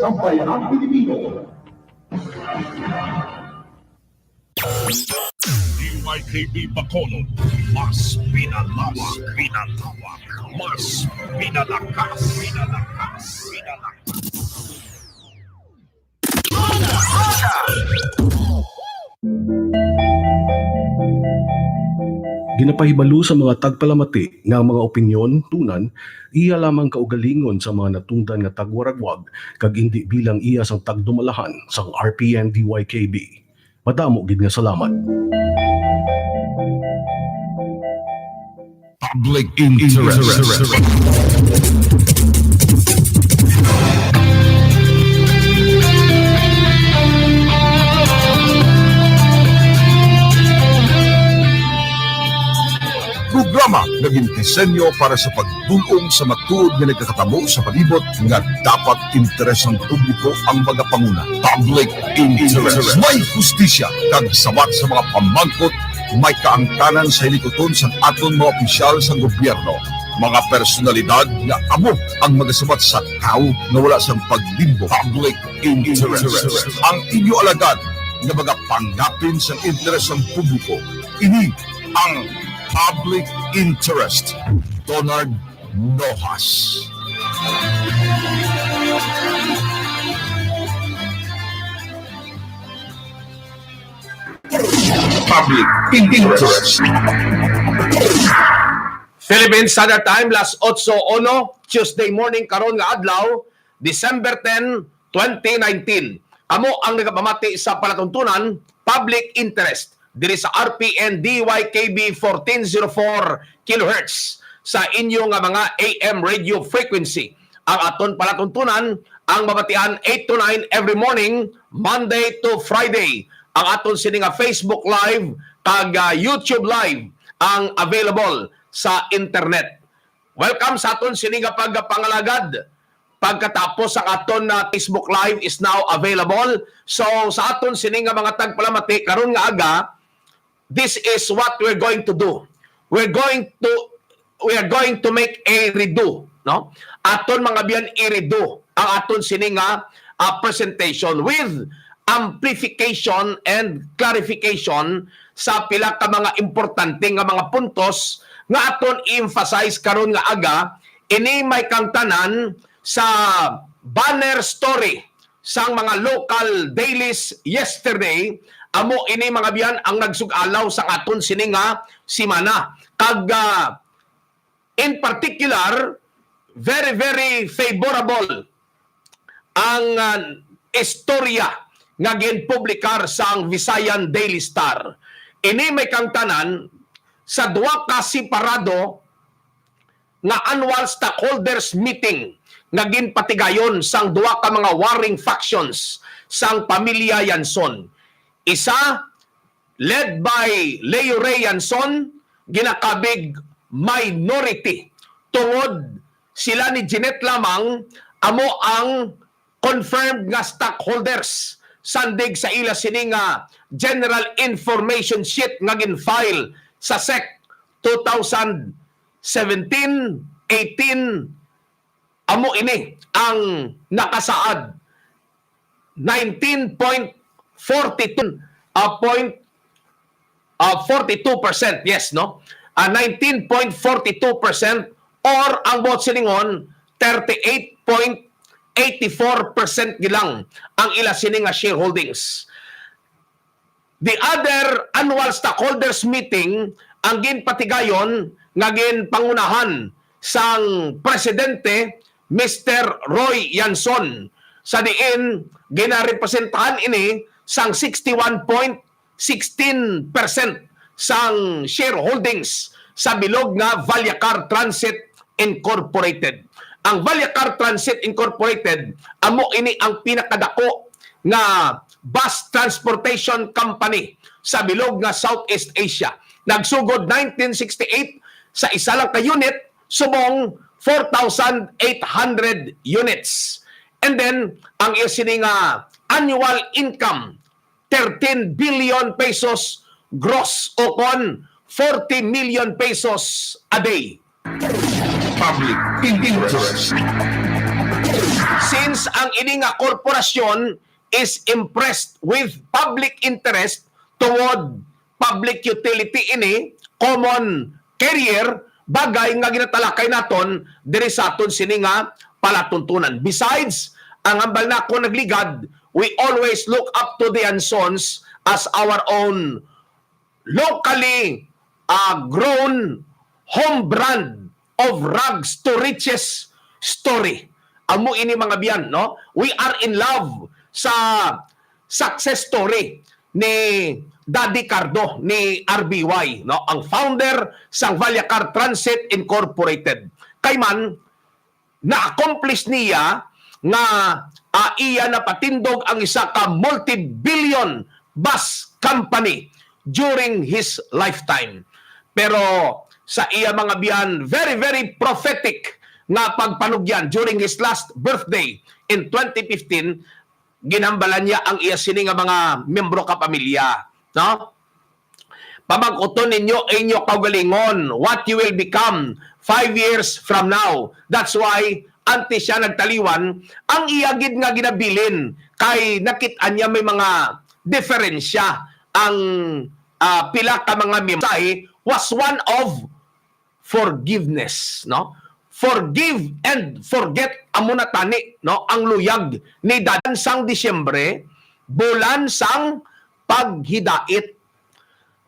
Sambayanang Pilipino. DYKB Bacolod, mas pinalawak, mas pinalakas. Ginapahibalo sa mga tagpalamati nga mga opinyon tunan iya lamang kaugalingon sa mga natungdan nga tagwaragwag kag hindi bilang iya sang tagdumalahan sang RPN DYKB. Madamo gid nga salamat. Public interest. Programa naging disenyo para sa pagdulong sa matuod nga nagkakatamo sa palibot nga dapat interes ng publiko ang magapanguna. Public interest. May hustisya kag sabat sa mga pamangkot, may kaangkanan sa hilikoton sa aton mga opisyal sa gobyerno. Mga personalidad nga amo ang magasabat sa tao na wala sang paglimbo. Public interest. Ang inyo alagad na magapangapin sa interes ng publiko. Ini ang Public Interest. DONARD NOJAS. Public Interest. Philippine Standard Time, las 8:01, Tuesday morning, karon nga adlaw, December 10, 2019. Amo ang nagapamati sa palatuntunan, Public Interest, diri sa RPN DYKB 1404 kHz sa inyong mga AM radio frequency. Ang aton palatuntunan, ang mabatian 8 to 9 every morning, Monday to Friday. Ang aton sininga Facebook Live kag YouTube Live ang available sa internet. Welcome sa aton sininga pagpangalagad. Pagkatapos ang aton na Facebook Live is now available. So sa aton sininga mga tagpalamati karon nga aga, this is what we're going to do. We are going to make a redo, no? Aton mga biyan i-redo ang aton sininga presentation with amplification and clarification sa pila ka mga importante nga mga puntos nga aton i-emphasize karon nga aga. Ini may kangtanan sa banner story sang mga local dailies yesterday. Amo ini mga biyan ang nagsugalaw sa aton sininga simana. Kag in particular, very very favorable ang istorya nga ginpublikar sang Visayan Daily Star. Ini may kangtanan sa duwa ka separado nga annual stockholders meeting nga ginpatigayon sang duwa ka mga warring factions sang pamilya Yanson. Isa, led by Leo Ray Yanson, ginakabig minority. Tungod sila ni Jeanette lamang, amo ang confirmed nga stockholders. Sandig sa ila sininga General Information Sheet nga gin-file sa SEC 2017-18. Amo ini ang nakasaad 42%, yes, no? 19.42% or ang vote siningon 38.84% gilang ang ila sininga shareholdings. The other annual stockholders meeting ang ginpatigayon nga ginpangunahan sang presidente Mr. Roy Yanson. Sa diin ginarepresentahan ini sang 61.16% sang shareholdings sa bilog nga Valyacar Transit Incorporated. Ang Valyacar Transit Incorporated amo ini ang pinakadako nga bus transportation company sa bilog nga Southeast Asia. Nagsugod 1968 sa isa lang ka unit, subong 4,800 units. And then, ang isining annual income, 13 billion pesos gross o kon 40 million pesos a day. Public interest. since ang ini nga korporasyon is impressed with public interest toward public utility ini, common carrier, bagay nga ginatalakay naton diri sa aton sini nga palatuntunan. Besides, ang ambal nako nagligad, we always look up to the Ansons as our own locally grown home brand of rags to riches story. Amo ini mga biyan, no? We are in love sa success story ni Daddy Cardo, ni RBY, no? Ang founder sang Valyacar Transit Incorporated. Kay man, na-accomplish niya nga iya na patindog ang isa ka multi-billion bus company during his lifetime. Pero sa iya mga biyan, very, very prophetic nga pagpanugyan during his last birthday in 2015, ginambalan niya ang iya sini nga mga membro ka pamilya. No? Pamag-uton ninyo inyo kaugalingon what you will become 5 years from now. That's why antes siya nagtaliwan, ang iyagid nga ginabilin kay nakita niya may mga diferensya. Ang pila ka mga mensahe was one of forgiveness, no? Forgive and forget amo na tani, no? Ang luyag ni dadan sang Disyembre, bulan sang paghidait,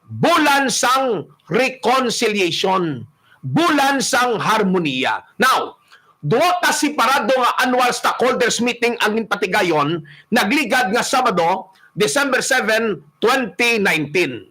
bulan sang reconciliation, bulan sang harmonia. Now, duwa ta separado nga annual stockholders meeting ang patigayon, nagligad nga Sabado, December 7, 2019.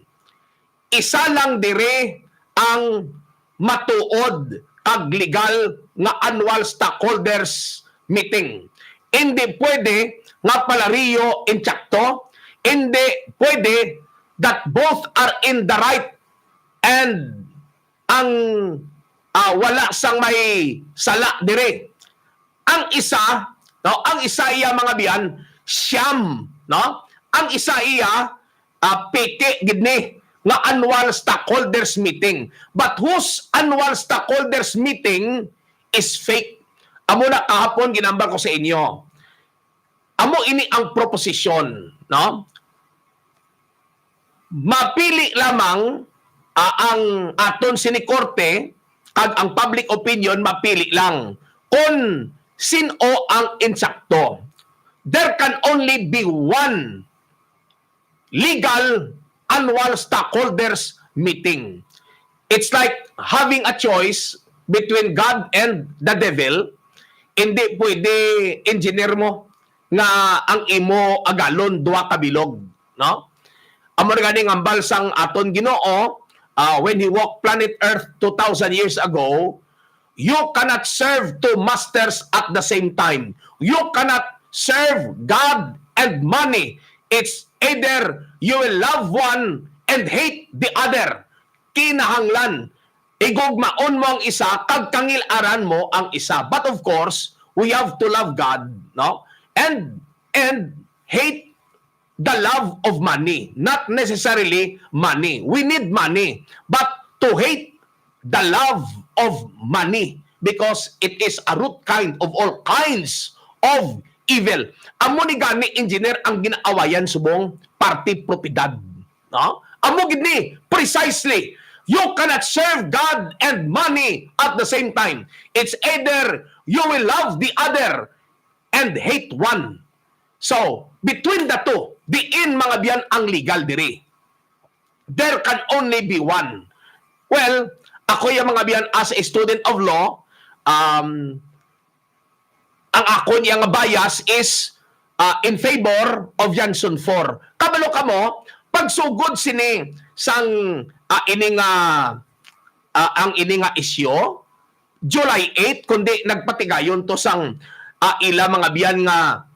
Isa lang dire ang matuod kag legal nga annual stockholders meeting. Hindi pwede nga palariyo intsakto, hindi pwede that both are in the right and ang wala sang may sala dire. Ang isa, no, ang isa iya mga biyan, siyam, no? Ang isa iya peke gidni nga annual stockholders meeting. But whose annual stockholders meeting is fake? Amo na kahapon ginambal ko sa inyo. Amo ini ang proposition, no? Mapili lamang ang aton sini korte kag ang public opinion mapili lang kung sino ang insakto. There can only be one legal annual stockholders meeting. It's like having a choice between God and the devil. Hindi pwede engineer mo nga ang imo agalon duwa ka bilog, no? Amo ganing ang balsang aton Ginoo when he walked planet Earth 2,000 years ago, you cannot serve two masters at the same time. You cannot serve God and money. It's either you will love one and hate the other. Kinahanglan, igugmaon mo ang isa, kag kangilaran mo ang isa. But of course, we have to love God, no? And hate the love of money. Not necessarily money. We need money. But to hate the love of money because it is a root kind of all kinds of evil. Amo ni gani engineer ang ginaawayan subong party propiedad, no? Amo gid ni precisely, you cannot serve God and money at the same time. It's either you will love the other and hate one. So between the two, diin mga biyan ang legal diri. There can only be one. Well, ako yung mga biyan as a student of law, ang ako niyang bias is in favor of Johnson 4. Kabalo ka mo, pagsugod sini sang ang ininga isyo, July 8, kundi nagpatigayon to sang ila mga biyan nga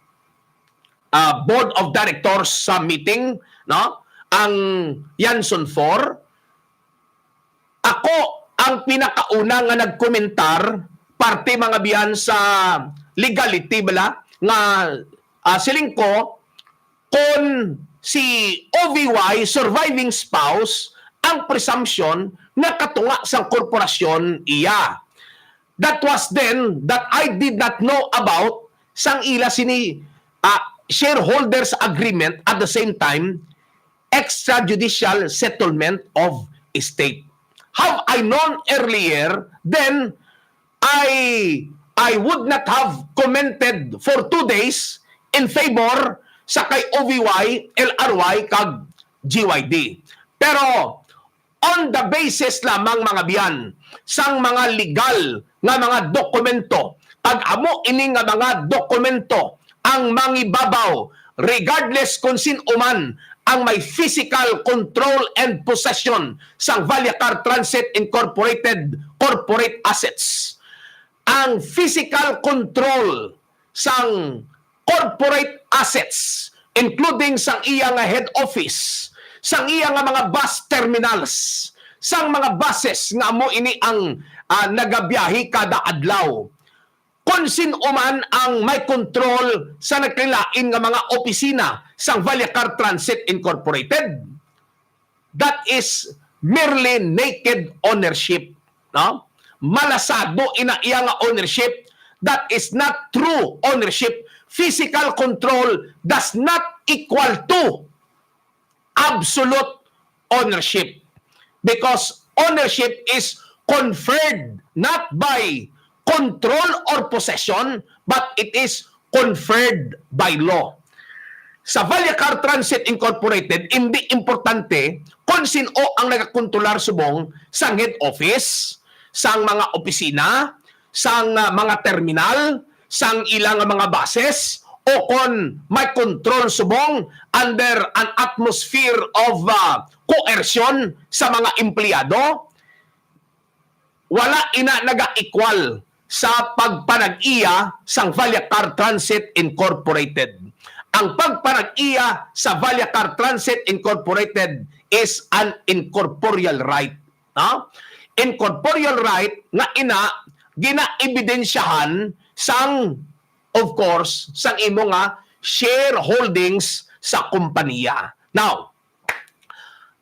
board of directors sa meeting, no? Ang Johnson 4. Ako ang pinakauna nga nagkomentar parte mga biyan sa legality bala nga siling ko kung si OVY surviving spouse ang presumption na katunga sang korporasyon iya. That was then that I did not know about sang ila sini shareholders agreement at the same time extrajudicial settlement of estate. Have I known earlier, then I would not have commented for 2 days in favor sa kay OVY, LRY, kag GYD. Pero on the basis lamang mga biyan sang mga legal nga mga dokumento, kag amo ini nga mga dokumento ang mangibabaw regardless kung sin uman ang may physical control and possession sang Valyacar Transit Incorporated corporate assets. Ang physical control sang corporate assets, including sang iya nga head office, sang iya nga mga bus terminals, sang mga buses nga mo ini ang nagabiyahe kada adlaw. Kung sin-uman ang may control sa nagkailain nga mga opisina sang Valyacar Transit Incorporated, that is merely naked ownership. No? Malasado ina iya nga ownership. That is not true ownership. Physical control does not equal to absolute ownership. Because ownership is conferred not by control or possession, but it is conferred by law. Sa Valyacar Transit Incorporated, hindi importante kung sino ang nagakontrolar subong sang head office, sang mga opisina, sang mga terminal, sang ilang mga buses, o kung may control subong under an atmosphere of coercion sa mga empleyado, wala ina naga-equal sa pagpanag-iya sang Valyacar Transit Incorporated. Ang pagpanag-iya sa Valyacar Transit Incorporated is an incorporeal right. No? Incorporeal right nga ina gina-ebidensyahan sang, of course, sang imo nga shareholdings sa kumpanya. Now,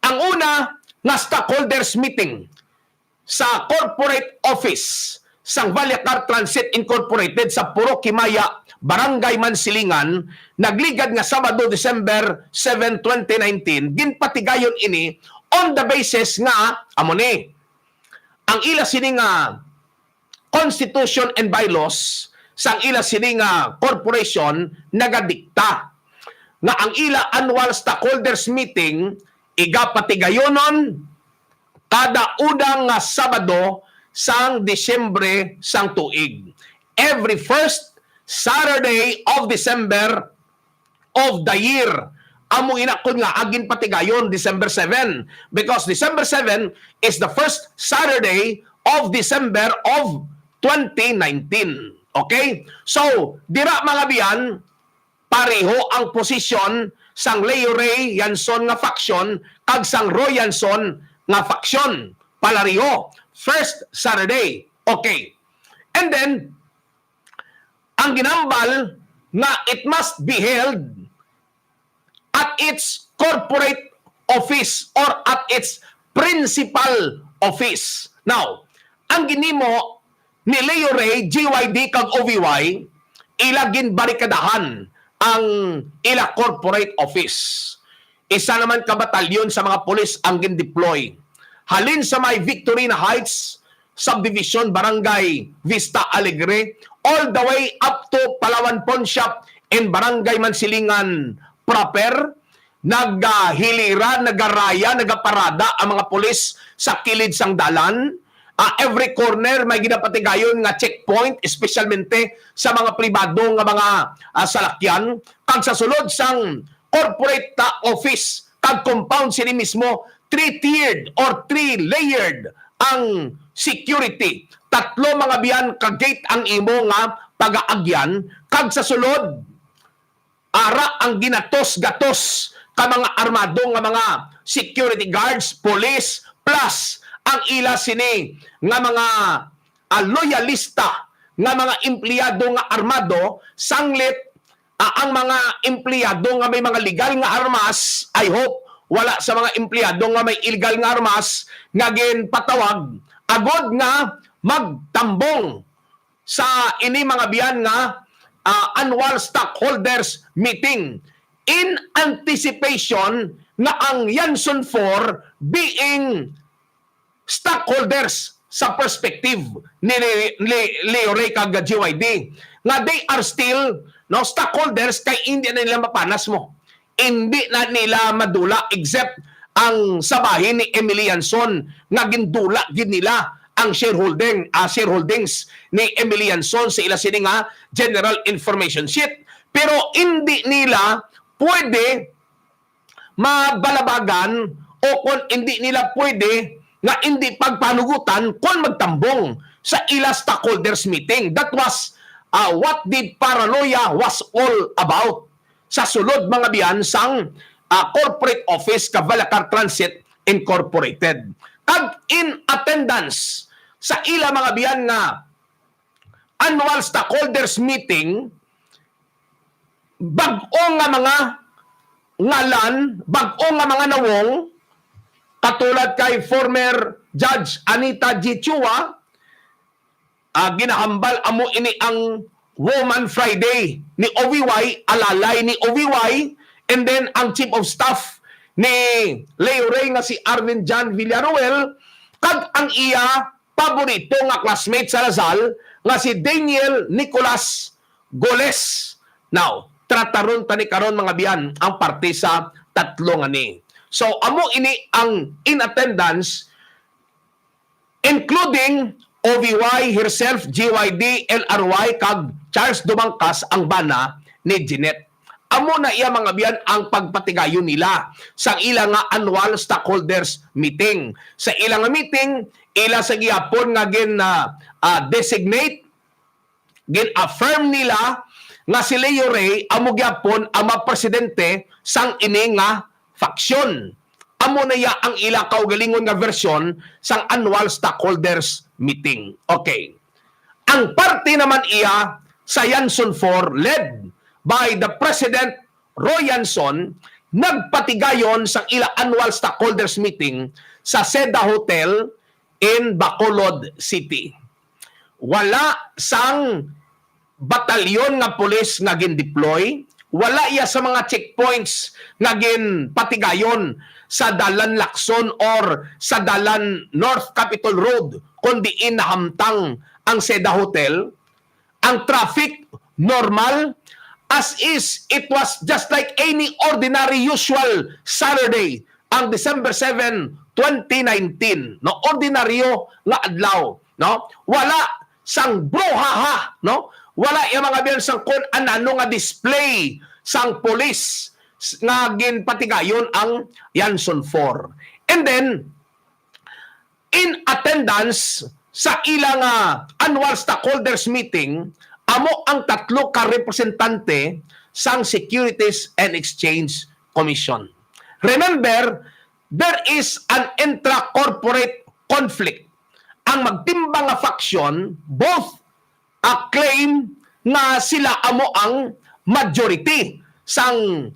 ang una nga stockholders meeting sa corporate office sang Valyacar Transit Incorporated sa Puro Kimaya, Barangay Mansilingan, nagligad nga Sabado, December 7, 2019, ginpatigayon ini on the basis nga, amo ni, ang ila sini nga Constitution and Bylaws sang ila sini nga corporation nagadikta nga ang ila annual stockholders meeting igapatigayonon kada udang nga Sabado sang Disyembre sang tuig. Every first Saturday of December of the year. Amo inakon nga agin patigayon December 7 because December 7 is the first Saturday of December of 2019. Okay? So, dira mga biyan, pareho ang posisyon sang Leo Ray Yanson nga faction kag sang Roy Yanson nga faction. Palariho. First Saturday. Okay. And then, ang ginambal na it must be held at its corporate office or at its principal office. Now, ang ginimo ni Leo Ray, GYD kag OVY, ilagin barikadahan ang ila corporate office. Isa naman ka batalyon sa mga pulis ang gin-deploy. Halin sa may Victorina Heights Subdivision, Barangay Vista Alegre, all the way up to Palawan Pawn Shop in Barangay Mansilingan proper, naghilira, nagaraya, nagaparada ang mga pulis sa kilid sang dalan. Every corner may ginapatigayon nga checkpoint, espesyalmente sa mga pribado nga mga salakyan. Kag sa sulod sang corporate office, kag compound sini mismo, 3-tiered or 3-layered ang security. Tatlo mga biyan ka gate ang imo nga pagaagyan, kag sa sulod ara ang ginatos-gatos ka mga armado nga mga security guards, police, plus ang ila sini nga mga loyalista nga mga empleyado nga armado, sanglit ang mga empleyado nga may mga legal nga armas. I hope wala sa mga empleyado nga may illegal nga armas nga ginpatawag agod nga magtambong sa ini mga biyan nga annual stockholders meeting in anticipation na ang Yanson 4 being stockholders sa perspective ni Leo Ray kag GYD nga they are still stockholders kay hindi na nila mapanas mo. Hindi na nila madula except ang sabahin ni Emily Yanson nga gindula gid nila ang shareholdings ni Emily Yanson sa ila sini nga General Information Sheet. Pero hindi nila pwede mabalabagan o kung hindi nila pwede nga hindi pagpanugutan kung magtambong sa ila stockholders meeting. That was what the paranoia was all about sa sulod mga biyan sang corporate office Cavalacar Transit Incorporated. Kag in attendance sa ila mga biyan nga annual stockholders meeting, bag-o nga mga ngalan, bag-o nga mga nawong, katulad kay former Judge Anita G. Chua, ginahambal amo ini ang Woman Friday ni OVY, alalay ni OVY, and then ang Chief of Staff ni Leo Ray nga si Arvin John Villaruel, kag ang iya paborito nga classmate sa Lasal nga si Daniel Nicolas Goles. Now, trataron tani karon mga biyan ang parte sa tatlo nga ni. So, amo ini ang in attendance including OVY herself, GYD, LRY, kag Charles Dumangkas ang bana ni Jeanette. Amo na iya mga biyan ang pagpatigayon nila sa ilang nga annual stockholders meeting. Sa ilang nga meeting, ila sa gihapon nga designate, gin-affirm nila nga si Leo Ray amo gyapon ang presidente sang ini nga faksyon. Amo na iya ang ila kaugalingon nga versyon sang annual stockholders meeting. Okay. Ang parte naman iya sa Yanson 4 led by the President Roy Yanson, nagpatigayon sa ila annual stockholders meeting sa Seda Hotel in Bacolod City. Wala sang batalyon nga pulis nga gin-deploy, wala iya sa mga checkpoints nga gin-patigayon sa Dalan Lacson or sa Dalan North Capitol Road, kundi inahamtang ang Seda Hotel. Ang traffic normal, as is, it was just like any ordinary usual Saturday, ang December 7, 2019. No, ordinaryo nga adlaw, no? Wala sang bruhaha, no? Wala yung mga biyan sang kun anano nga display sang police nga ginpatigayon ang Yanson 4. And then in attendance sa ilang annual stockholders meeting, amo ang tatlo ka representante sang Securities and Exchange Commission. Remember, there is an intra-corporate conflict. Ang magtimbang nga faction, both claim na sila amo ang majority sang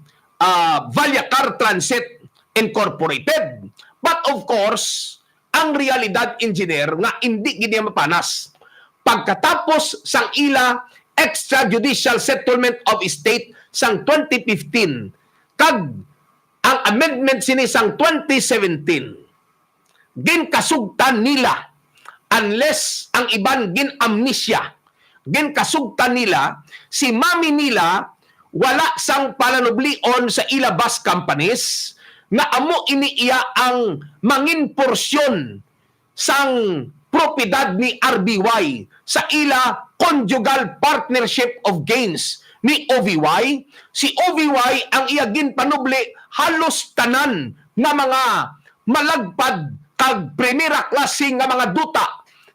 Valiacar Transit Incorporated. But of course, ang realidad engineer nga hindi gini mapanas. Pagkatapos sang ila extrajudicial settlement of estate sang 2015 kag ang amendment sini sang 2017, ginkasugtan nila unless ang iban gin-amnesia, ginkasugtan nila si mami nila wala sang palanublion sa ila bus companies nga amo iniiya ang mangin porsyon sang propiedad ni RBY sa ila conjugal partnership of gains ni OVY. Si OVY ang iya ginpanubli halos tanan nga mga malagpad kag primera klase nga mga duta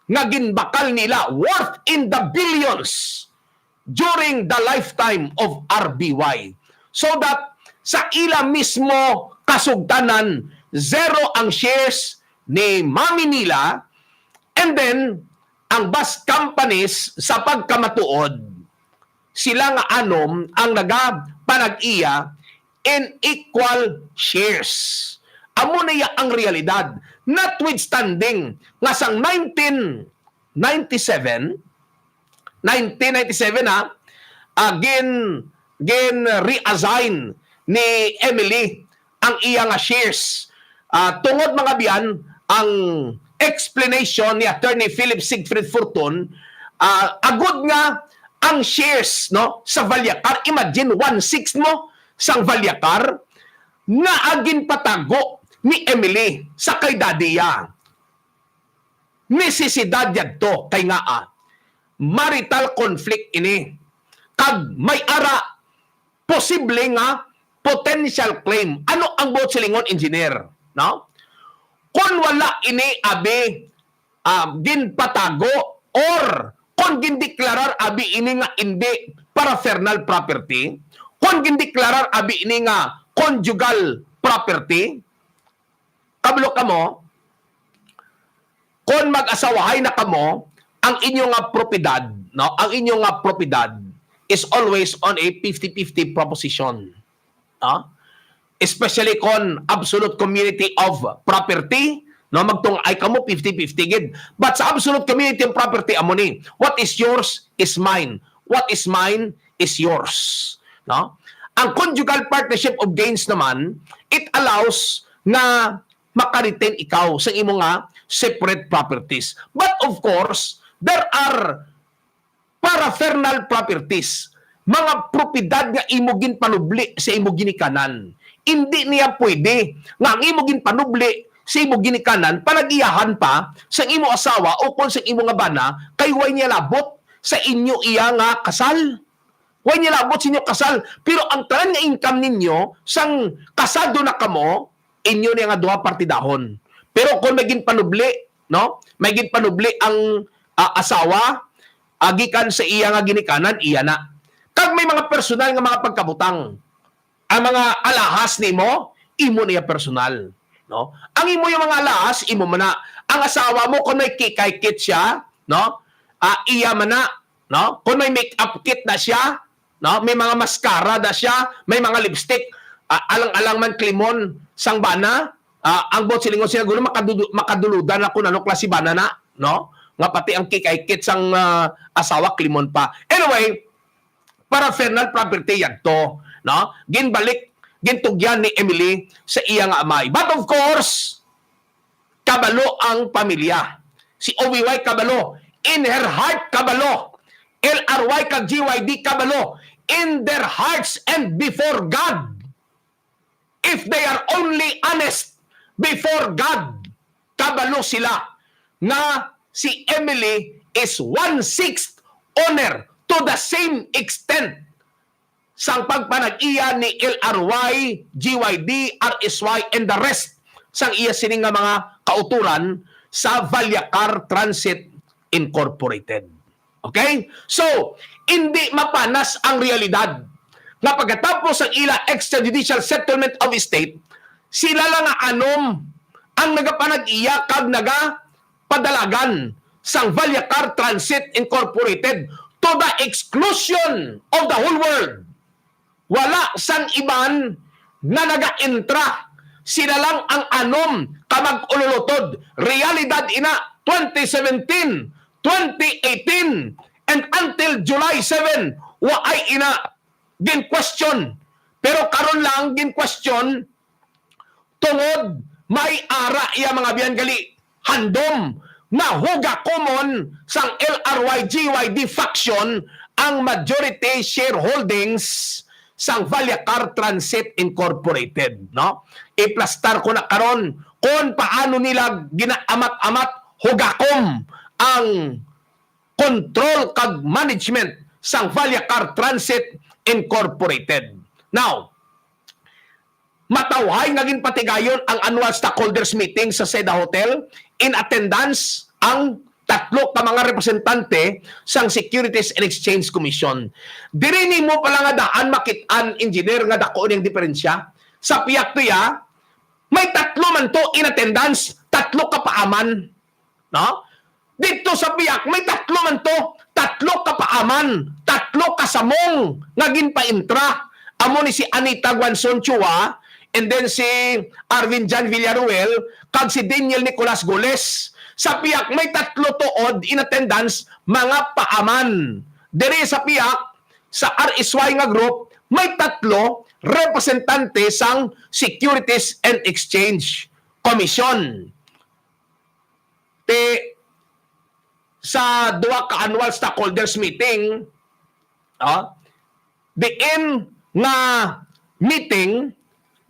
nga ginbakal nila worth in the billions during the lifetime of RBY. So that sa ila mismo kasugtanan, zero ang shares ni mami nila, and then ang bus companies sa pagkamatuod, sila nga anom ang nagapanag-iya in equal shares. Amo na iya ang realidad. Notwithstanding nga sang 1997 gin reassign ni Emily ang iya nga shares. Tungod mga biyan, ang explanation ni Attorney Philip Siegfried Fortun, agud nga ang shares no sa Valyacar, imagine 1/6 mo sang Valyacar nga agin patago ni Emily sa kay Dadia. Necesidad yadto kay nga marital conflict ini. Kag may ara posible nga potential claim. Ano ang buot silingon, engineer? No? Kung wala ini abi ginpatago or kung gindeklarar abi ini nga hindi paraphernal property, kung gindeklarar abi ini nga conjugal property, kablo kamo, kung mag-asawahay na kamo, ang inyong nga propiedad, no? Ang inyong nga propiedad is always on a 50-50 proposition. No? Especially kung absolute community of property, no, magtung ay kamo 50-50 gid. But sa absolute community of property amo ni, what is yours is mine. What is mine is yours. No? Ang conjugal partnership of gains naman, it allows na maka-retain ikaw sa imo nga separate properties. But of course, there are paraphernal properties, mga propiedad nga imo ginpanubli sa imo ginikanan. Hindi niya pwede nga ang imo ginpanubli sa imo ginikanan panagiyahan pa sa imo asawa o kung sa imo nga bana kay way niya labot sa inyo iya nga kasal. Way niya labot sa inyo kasal. Pero ang tanan nga income ninyo sang kasado na kamo, inyo niya nga duha partidahon. Pero kung may ginpanubli, no? May ginpanubli ang asawa, gikan sa iya nga ginikanan, iya na. Kag may mga personal nga mga pagkabutang, ang mga alahas nimo, imo niya personal, no? Ang imo yung mga alahas, imo man na. Ang asawa mo kung may kikay kit siya, no? Iya man na, no? Kung may make-up kit na siya, no? May mga mascara na siya, may mga lipstick, alang-alang man klimon sang bana, ang bot silingon siya gulo makaduludan ako nano klase bana na, no? Nga pati ang kikay kit sang asawa klimon pa. Anyway, paraphernal property yadto, no? Gintugyan ni Emily sa iya nga amay. But of course, kabalo ang pamilya. Si OBY kabalo, in her heart kabalo. LRY kag GYD kabalo, in their hearts and before God. If they are only honest before God, kabalo sila na si Emily is 1/6 owner to the same extent sang pagpanag-iya ni LRY, GYD, RSY, and the rest sang iya sining nga mga kauturan sa Valyacar Transit Incorporated. Okay? So, hindi mapanas ang realidad nga pagkatapos ang ila extrajudicial settlement of estate, sila lang nga anom ang nagapanag-iya kag nagapadalagan sang Valyacar Transit Incorporated to the exclusion of the whole world. Wala sang iban na naga-intra. Sila lang ang anom kamag-ululutod. Realidad ina 2017, 2018, and until July 7, waay ina gin-question. Pero karon lang gin-question tungod may ara iya mga biyan gali handom na huga common sang LRY GYD faction ang majority shareholdings sang Valyacar Transit Incorporated, no? Iplastar ko na karon kung paano nila ginaamat-amat hugakom ang control kag management sang Valyacar Transit Incorporated. Now, matawhay nga ginpatigayon ang annual stockholders meeting sa Seda Hotel. In attendance ang tatlo ka mga representante sang Securities and Exchange Commission. Dirini mo pala nga daan makit-an, engineer, nga dako niyang diferensya. Sa piyak tiya, may tatlo man to in attendance, tatlo ka paaman. No? Dito sa piyak, may tatlo man to, tatlo ka paaman, tatlo ka samong nga ginpa-intra. Amo ni si Anita Guanzon Chua, and then si Arvin Jan Villaruel, kag si Daniel Nicolas Goles. Sa piyak, may tatlo tuod in attendance, mga paaman. Dere sa piyak, sa RSY nga group, may 3 representante sang Securities and Exchange Commission. Sa 2 ka annual stockholders meeting, diin nga meeting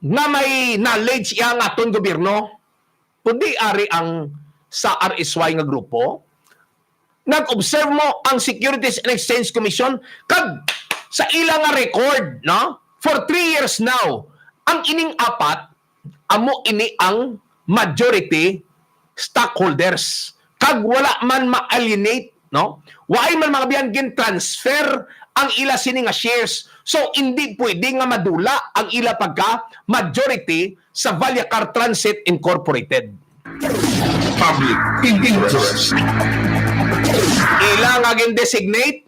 nga may knowledge iya nga aton gobyerno, kundi ari ang sa RSY nga grupo, nag-observe mo ang Securities and Exchange Commission kag sa ilang nga record, no? For 3 years now, ang ining 4, amo ini ang majority stockholders. Kag wala man ma-alienate, no? Why man mga biyan gin-transfer ang ila sini nga shares. So, hindi pwede nga madula ang ila pagka majority sa Valyacar Transit Incorporated. Public interest. Ila nga gin-designate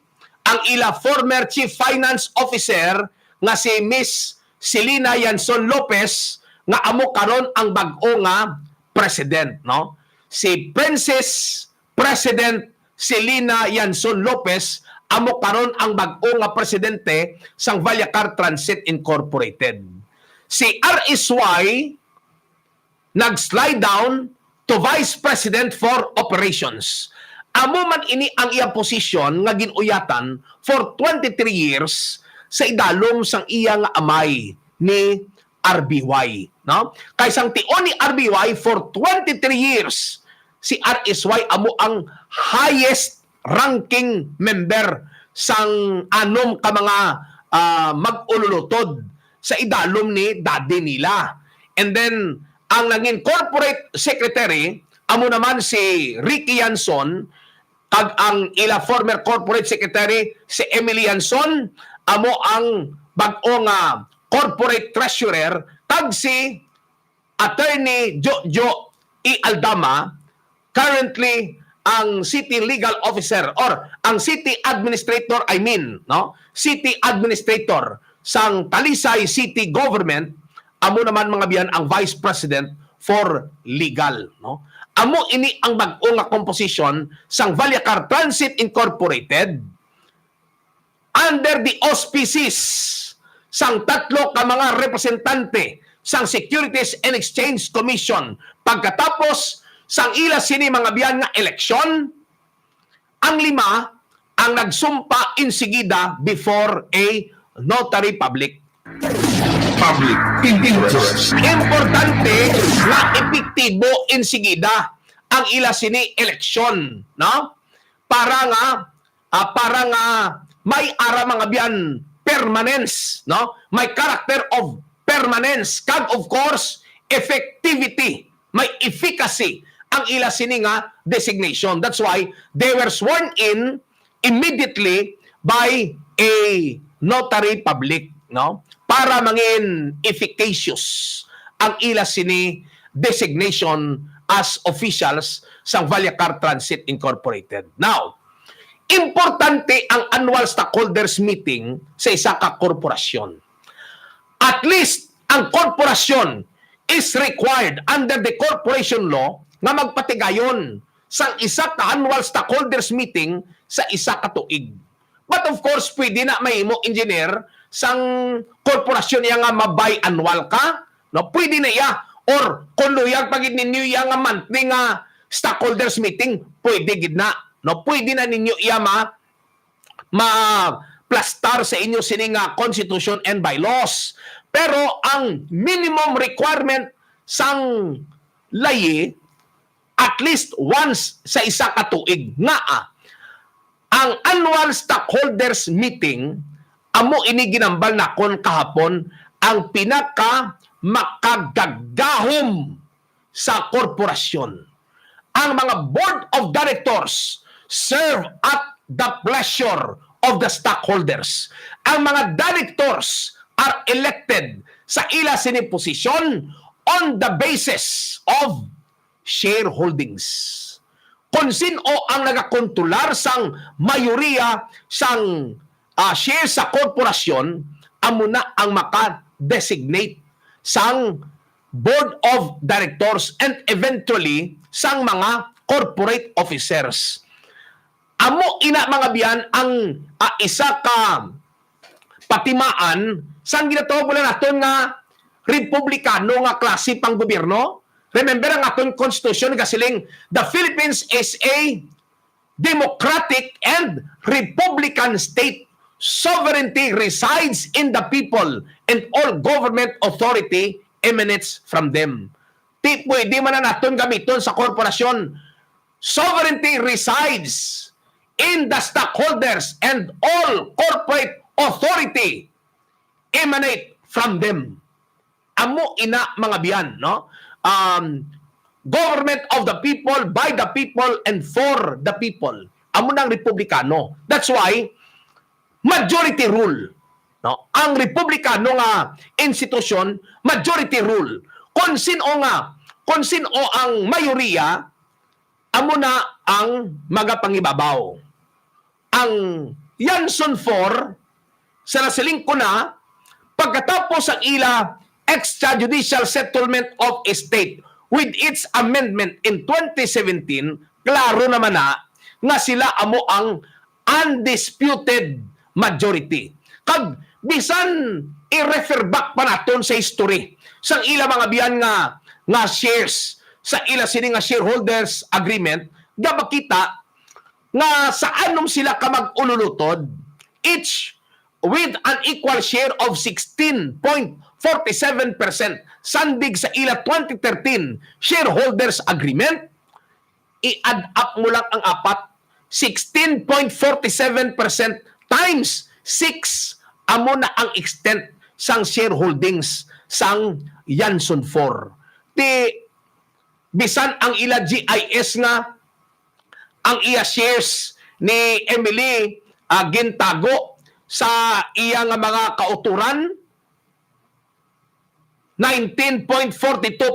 ang ila former Chief Finance Officer nga si Miss Selina Yanson Lopez nga amo karon ang bag-o nga president, no? Si Princess President Selina Yanson Lopez amo karon ang bag-o nga presidente sang Valyacar Transit Incorporated. Si RSY nag-slide down to Vice President for Operations. Amo man ini ang iyang posisyon nga ginuyatan for 23 years sa idalom sang iya nga amay ni RBY, no? Kay sang tion ni RBY for 23 years, si RSY amo ang highest ranking member sang anom ka mga mag-ululutod sa idalom ni daddy nila. And then ang naging corporate secretary amo naman si Ricky Yanson, kag ang ila former corporate secretary si Emily Yanson amo ang bag-o nga corporate treasurer, kag si attorney Jojo E. Aldama, currently ang city legal officer or ang city administrator, city administrator sang Talisay City Government, amo naman mga biyan ang vice president for legal, no? Amo ini ang bag-o nga composition sang Valyacar Transit Incorporated under the auspices sang 3 ka mga representante sang Securities and Exchange Commission. Pagkatapos sang ila sini mga biyan nga eleksyon, ang 5 ang nagsumpa insigida before a notary public. Public interest. Importante na epektibo insigida ang ila sini eleksyon, no? Para nga may ara mga biyan permanence, no? May character of permanence, kag of course effectivity, may efficacy ang ila sini nga designation. That's why they were sworn in immediately by a notary public, no? Para mangin efficacious ang ila sini designation as officials sa Valyacar Transit Incorporated. Now, importante ang annual stockholders meeting sa isa ka korporasyon. At least ang korporasyon is required under the corporation law nga magpatigayon sa isa ka annual stockholders meeting sa isa ka tuig. But of course, pwede na mahimo engineer sang korporasyon niya nga mabay-annual ka, no? Pwede na iya. Or kung luyag pagid ninyo iya nga monthly nga stockholders meeting, pwede gid na. No? Pwede na ninyo iya ma-plastar sa inyo sini nga constitution and bylaws. Pero ang minimum requirement sang layi, at least once sa isa ka tuig nga ang annual stockholders meeting, amo ini ginambal na kon kahapon ang pinaka makagagahom sa korporasyon. Ang mga board of directors serve at the pleasure of the stockholders. Ang mga directors are elected sa ila sini posisyon on the basis of shareholdings. Kung sino ang nagakontrolar sang mayoriya sang share sa korporasyon, amo na ang maka-designate sang board of directors and eventually sang mga corporate officers. Amo ina mga biyan ang isa ka patimaan sang ginatawag wala naton nga republikano nga klase pang gobyerno. Remember ang aton constitution gasiling the Philippines is a democratic and republican state. Sovereignty resides in the people and all government authority emanates from them. Di pwede man na naton gamiton sa korporasyon. Sovereignty resides in the stockholders and all corporate authority emanate from them. Amo ina mga biyan, no? Government of the people, by the people, and for the people. Amo ng republikano. That's why majority rule. No? Ang republikano nga institusyon, majority rule. Kung sino ang mayoriya, amo na ang magapangibabaw. Ang Yanson 4, sa nasiling ko na, pagkatapos ang ila extrajudicial settlement of estate with its amendment in 2017, klaro naman na nga sila amo ang undisputed majority. Kag bisan i-refer back pa naton sa history sang ila mga biyan nga shares sa ila sini nga shareholders agreement, da makita nga sa anom sila ka mag-ululutod, each with an equal share of 16.47%. Sandig sa ila 2013 shareholders agreement, i-add up mo lang ang apat, 16.47% times 6 amo na ang extent sang shareholdings sang Yanson 4. Bisan ang ila GIS nga ang iya shares ni Emily gintago sa iya nga mga kauturan, 19.42%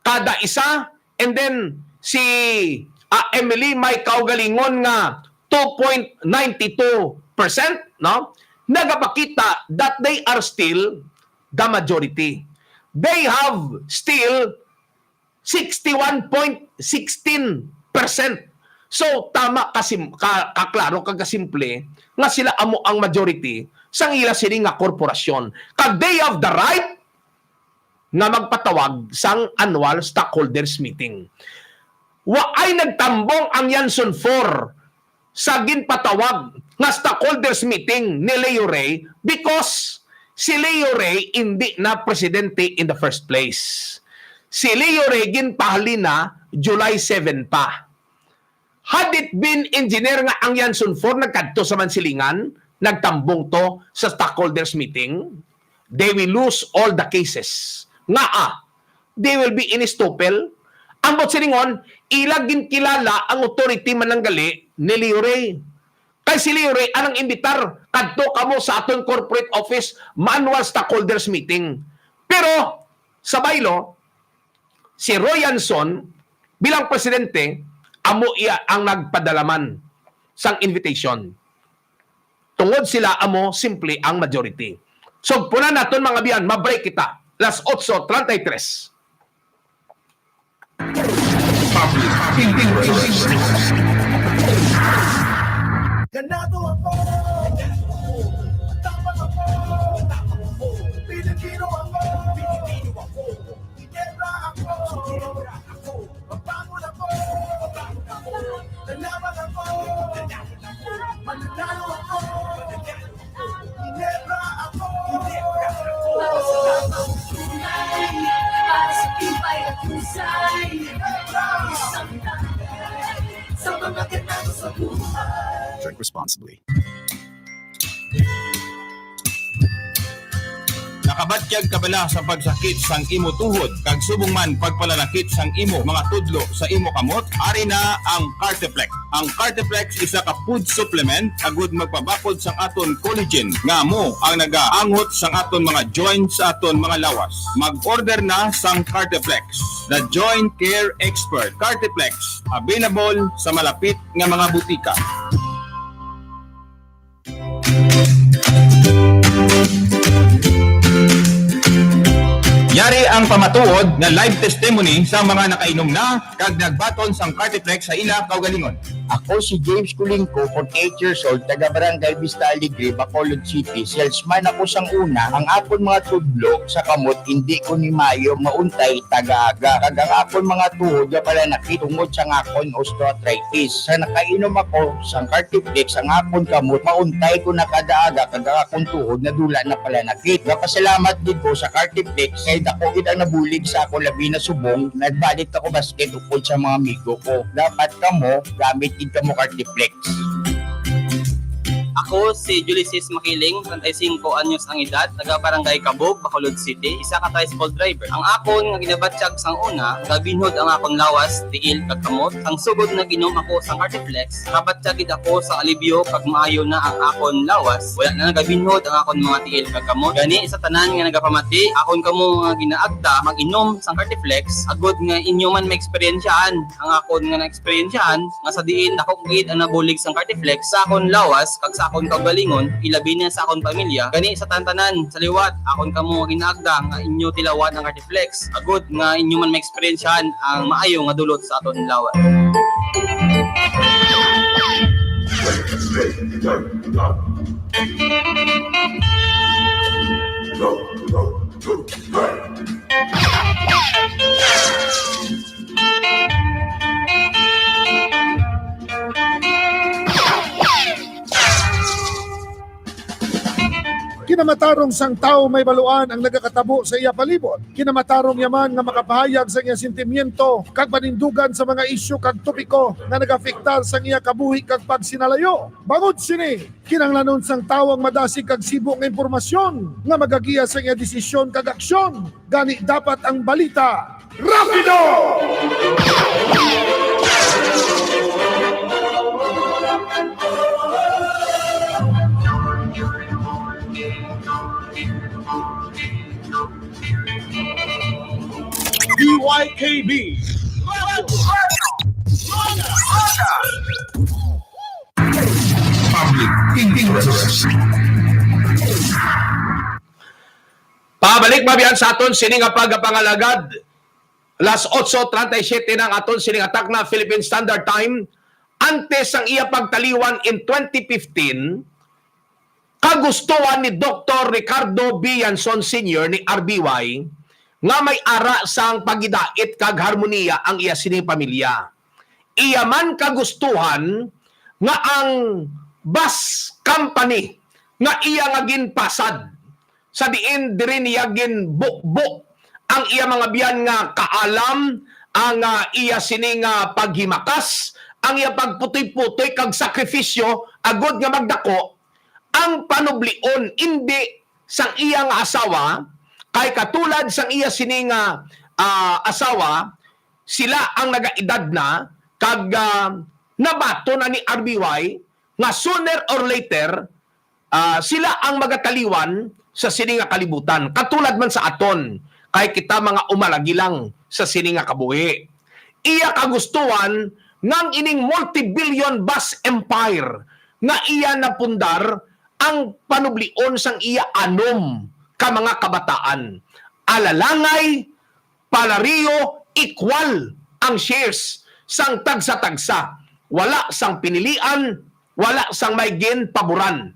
kada isa, and then si Emily may kaugalingon nga 2.92%, no? Nagapakita that they are still the majority. They have still 61.16%. So tama kaklaro kagasimple nga sila amo ang majority sang ila sini nga korporasyon. Kag they have the right nga magpatawag sang annual stockholders meeting. Wa ay nagtambong ang Yanson 4 sa ginpatawag nga stockholders meeting ni Leo Ray because si Leo Ray hindi na presidente in the first place. Si Leo Ray ginpahali na July 7 pa. Had it been engineer nga ang Yanson 4 nagkadto sa Mansilingan, nagtambong to sa stockholders meeting, they will lose all the cases. They will be inestopel. Ang siningon, ilagin kilala ang authority mananggali ni Leo Ray. Kay si Leo Ray, anang imbitar, kadto kamo sa aton corporate office, manual stockholders meeting. Pero, sa baylo, si Roy Yanson, bilang presidente, amo iya ang nagpadalaman sang invitation. Tungod sila amo, simple ang majority. So, puna naton mga biyan, mabreak kita. Las 8:33. Public interest. Ganado ako! Tapat ako! Pilipino ako! Ginebra ako! Mabangon ako! Lalaban ako! Mananalo ako! Ginebra ako! Para sa tibay at husay, isang tangkay sa mga ganado sa buhay. Drink responsibly. Nakabatyag kabala sa pagsakit sang imo tuhod kag subong man pagpalalakit sang imo mga tudlo sa imo kamot, ari na ang Cartiplex. Ang Cartiplex isa ka food supplement agud magpabakod sang aton collagen nga amo ang nagaanghot sang aton mga joints sa aton mga lawas. Mag-order na sang Cartiplex, the joint care expert. Cartiplex available sa malapit nga mga butika. Yari ang pamatuod na live testimony sa mga nakainom na kag nagbaton sang Cartiplex sa ila kaugalingon. Ako si James Kulingko, 48 years old, taga Barangay Vista Alegre, Bacolod City. Salesman ako sang una. Ang akon mga tudlo sa kamot, hindi ko ni mayo mauntay taga-aga. Kag ang akon mga tuhod, ya pala nakitungod sa akon osteoarthritis. Sa nakainom ako sang Cartiflex, ang akon kamot, mauntay ko na kada-aga. Kag ang akon tuhod, nadula na pala nakit. Napasalamat din ko sa Cartiflex, kaya dako kita nabulig sa ako labi na subong, nagbalit ako basket ukod sa mga amigo ko. Dapat kamo, gamit din kamo Cartiflex. Ako si Ulysses Makiling, 35 anyos ang edad, taga Barangay Cabog, Bacolod City, isa ka tricycle driver. Ang akon nga ginabatsyag sang una, gabinhod ang akon lawas, tiil kag kamot. Ang sugod na ginom ako sang Cartiflex, kabatsyagid ako sa alibyo kag maayo na ang akon lawas. Wala na nagabinhod ang akon mga tiil kag kamot. Gani sa tanan nga nagapamati, akon kamo nga ginaagda mag-inom sang Cartiflex, agod nga inyo man maeksperiensyahan. Ang akon nga na-eksperyensyahan nga sa diin dako gid ang nabulig sang Cartiflex sa akon lawas kag sa akon kaugalingon, ilabi na sa akon pamilya. Gani sa tantanan, sa liwat, akon kamo ginagda nga inyo tilawan ang Cartiflex. Agod nga inyo man maeksperiensyahan ang maayo nga dulot sa aton lawat. Kinamatarong sang tao may baluan ang nagakatabo sa iya palibot. Kinamatarong yaman nga makapahayag sa iya sentimiento kag panindugan sa mga isyu kag topiko nga nagafektar sa iya kabuhi kag pagsinalayo. Bangod sini, kinanglanon sang tao ang madasig kag sibo nga impormasyon nga magagiya sa iya desisyon kag aksyon. Gani dapat ang balita rapido! DYKB Public Interest. Pabalik mabiyan sa aton sining pagapangalagad. Las 8:37 ng aton sining atak na Philippine Standard Time. Antes ang iya pagtaliwan in 2015, kagustuhan ni Dr. Ricardo B. Yanson Sr. ni RBY nga may ara sang pagidait kag harmonia ang iya sining pamilya. Iya man kagustuhan nga ang bus company nga iya nga ginpasad sa diin diri niya ginbukbok ang iya mga biyan nga kaalam ang iya sining paghimakas, ang iya pagputoy-putoy kag sakripisyo agod nga magdako ang panublion indi sang iya nga asawa. Kay katulad sang iya sining asawa, sila ang nagaedad na kag nabato na ni RBY nga sooner or later sila ang magataliwan sa sining kalibutan. Katulad man sa aton, kay kita mga umalagi lang sa sining kabuhi. Iya kagustuhan ng ining multi-billion bus empire nga iya napundar ang panublion sang iya anom ka mga kabataan. Alalangay, palariyo, equal ang shares sang tagsa-tagsa. Wala sang pinilian, wala sang may ginpaboran.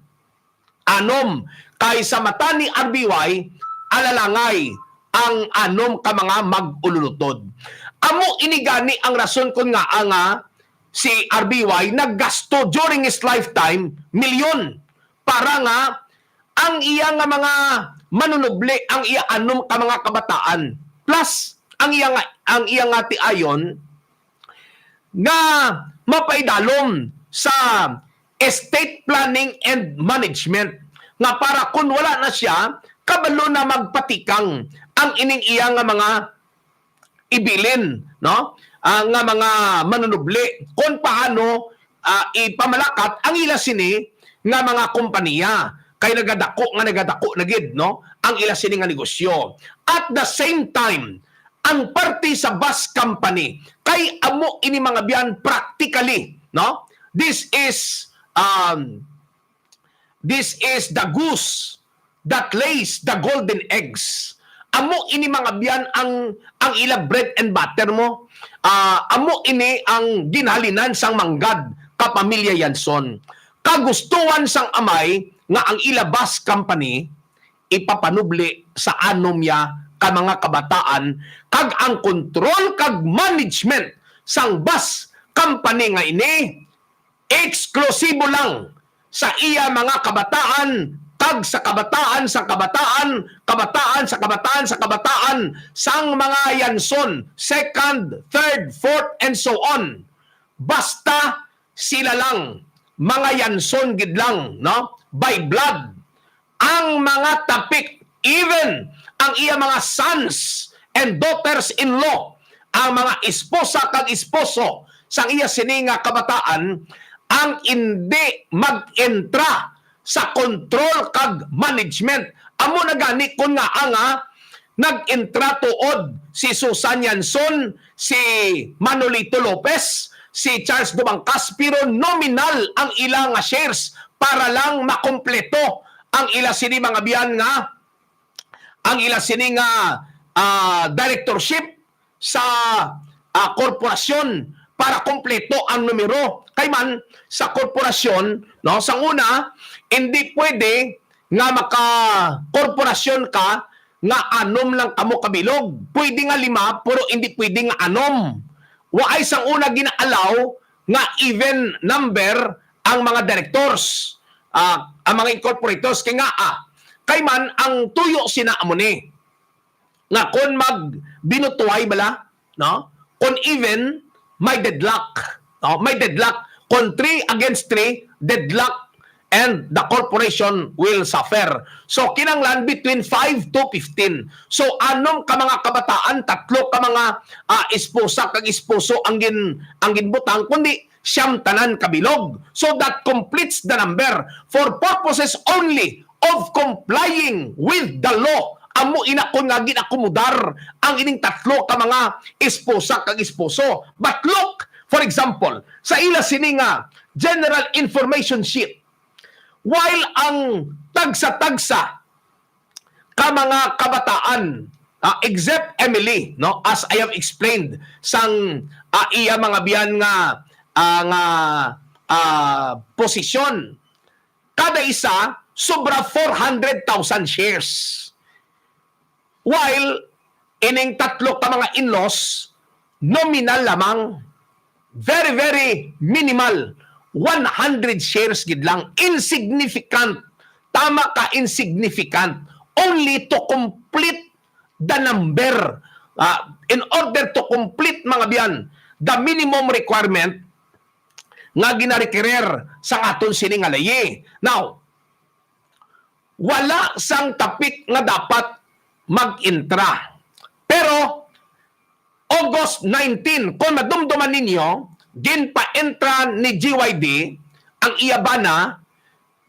Anom, kay sa mata ni RBY, alalangay ang anom ka mga mag-ululutod. Amo inigani ang rason kun nga si RBY naggasto during his lifetime milyon para nga ang iya nga mga manunubli, ang iya anom ka mga kabataan, plus ang iya nga tiayon nga mapaidalom sa estate planning and management nga para kung wala na siya kabalo na magpatikang ang ining iya nga mga ibilin, no? Nga mga manunubli kung paano ipamalakat ang ila sini nga mga kompanya. Kay nagadako na gid, no? Ang ila sini nga negosyo. At the same time, ang parte sa bus company kay amo ini mga biyan practically, no? This is the goose that lays the golden eggs. Amo ini mga biyan ang ila bread and butter mo. Amo ini ang ginhalinan sang manggad kapamilya Yanson. Kagustuhan sang amay nga ang ilabas company ipapanubli sa anomya ka mga kabataan kag ang kontrol kag management sang bus company nga ini eksklusibo lang sa iya mga kabataan kag sa kabataan sa kabataan, kabataan sa kabataan sa kabataan sang mga Yanson, second, third, fourth, and so on. Basta sila lang, mga Yanson gid lang, no? By blood. Ang mga tapik, even ang iya mga sons and daughters-in-law, ang mga esposa kag esposo sang iya sininga kabataan, ang hindi mag-entra sa control kag management. Amo na gani kun nga anga nag-entra tuod si Susan Yanson, si Manolito Lopez, si Charles Dumangkas, pero nominal ang ilang shares para lang makompleto ang ila sini mga biyan nga ang ila sini nga directorship sa korporasyon para kompleto ang numero. Kay man sa korporasyon, no, sang una, hindi pwede nga maka-korporasyon ka nga anom lang kamo kabilog. Pwede nga 5, pero hindi pwede nga anom. Waay sang una ginaalaw nga even number ang mga directors, ang mga incorporators. Kaya nga, kay man ang tuyo sina amo ni nga kung magbinutuhay bala, no? Kung even may deadlock. May deadlock. Kung 3 against 3, deadlock, and the corporation will suffer. So, kinanglan between 5 to 15. So, anong ka mga kabataan, 3 ka mga esposa kag esposo ang ginbutang, kundi siyam tanan kabilog. So, that completes the number for purposes only of complying with the law. Amo inakon nga ginakomodar ang ining 3 ka mga esposa kag esposo. But look, for example, sa ila sini nga general information sheet, while ang tagsa-tagsa ka mga kabataan, except Emily, no, as I have explained, sang iya mga biyan nga posisyon, kada isa sobra 400,000 shares. While ining 3 ka mga in-laws, nominal lamang, very, very minimal, 100 shares gid lang, insignificant. Tama ka, insignificant. Only to complete the number. In order to complete, mga biyan, the minimum requirement nga ginarequirer sa aton sining alaye. Now, wala sang tapik nga dapat mag-intra. Pero, August 19, kung madumduman ninyo, ginpa-entra ni GYD ang iyabana